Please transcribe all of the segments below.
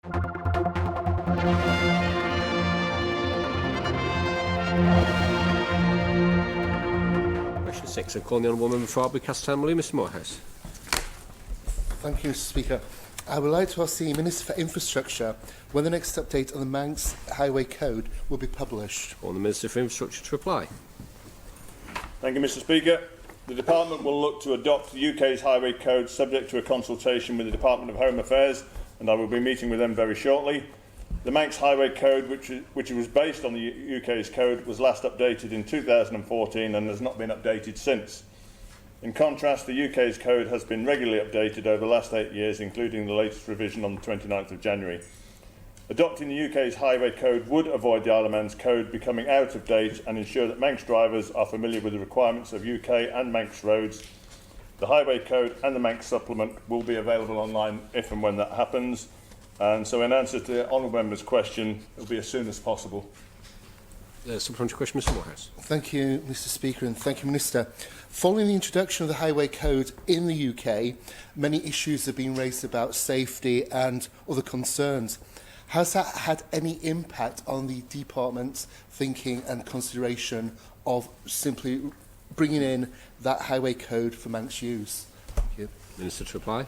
Question 6. I'm calling the Honourable Member for Arbory, Castletown, Malew, Mr Moorhouse. Thank you, Mr Speaker. I would like to ask the Minister for Infrastructure when the next update on the Manx Highway Code will be published. On the Minister for Infrastructure to reply. Thank you, Mr Speaker. The Department will look to adopt the UK's Highway Code subject to a consultation with the Department of Home Affairs, and I will be meeting with them very shortly. The Manx Highway Code, which was based on the UK's code, was last updated in 2014 and has not been updated since. In contrast, the UK's code has been regularly updated over the last 8 years, including the latest revision on the 29th of January. Adopting the UK's Highway Code would avoid the Isle of Man's code becoming out of date and ensure that Manx drivers are familiar with the requirements of UK and Manx roads. The Highway Code and the Manx Supplement will be available online if and when that happens. And so in answer to the Honourable Member's question, it will be as soon as possible. Supplementary question, Mr Moorhouse. Thank you, Mr Speaker, and thank you, Minister. Following the introduction of the Highway Code in the UK, many issues have been raised about safety and other concerns. Has that had any impact on the Department's thinking and consideration of simply bringing in that Highway Code for Manx use? Thank you. Minister to reply.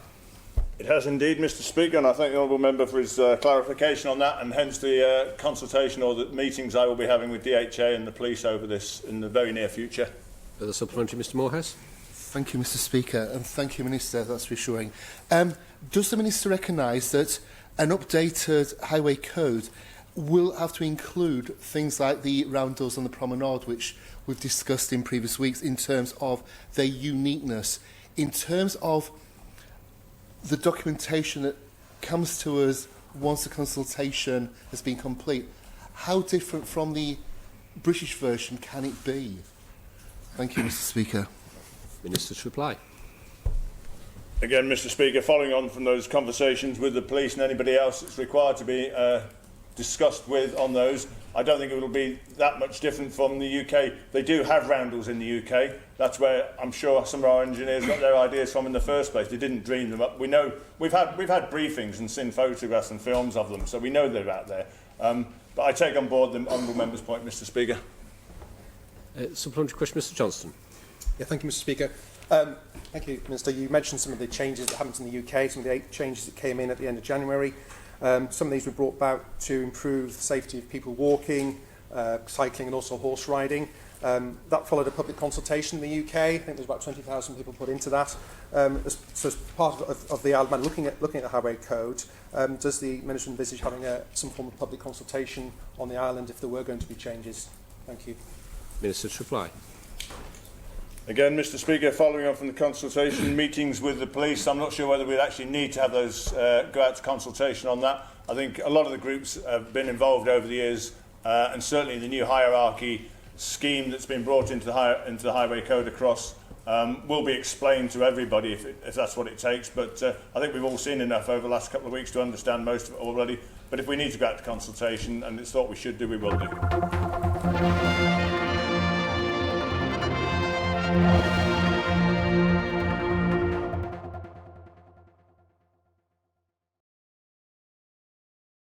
It has indeed, Mr Speaker, and I thank the Honourable Member for his clarification on that, and hence the consultation or the meetings I will be having with DHA and the police over this in the very near future. Further supplementary, Mr Moorhouse. Thank you, Mr Speaker, and thank you, Minister. That's reassuring. Does the Minister recognise that an updated Highway Code will have to include things like the roundels on the promenade, which we've discussed in previous weeks, in terms of their uniqueness, in terms of the documentation that comes to us once the consultation has been complete? How different from the British version can it be? Thank you, Mr Speaker. Minister to reply. Again, Mr Speaker, following on from those conversations with the police and anybody else that's required to be discussed with on those, I don't think it will be that much different from the UK. They do have roundels in the UK. That's where I'm sure some of our engineers got their ideas from in the first place. They didn't dream them up. We know we've had briefings and seen photographs and films of them, so we know they're out there. But I take on board the Honourable Member's point, Mr Speaker. Supplementary question, Mr Johnston. Yeah, thank you, Mr Speaker. Thank you, Minister. You mentioned some of the changes that happened in the UK, some of the 8 changes that came in at the end of January. Some of these were brought about to improve the safety of people walking, cycling and also horse riding. That followed a public consultation in the UK. I think there's about 20,000 people put into that. So as part of the Isle of Man looking at the Highway Code, does the Minister envisage having some form of public consultation on the island if there were going to be changes? Thank you. Minister to reply. Again, Mr Speaker, following on from the consultation meetings with the police, I'm not sure whether we'd actually need to have those go out to consultation on that. I think a lot of the groups have been involved over the years, and certainly the new hierarchy scheme that's been brought into the Highway Code across will be explained to everybody if that's what it takes. But I think we've all seen enough over the last couple of weeks to understand most of it already. But if we need to go out to consultation, and it's thought we should do, we will do.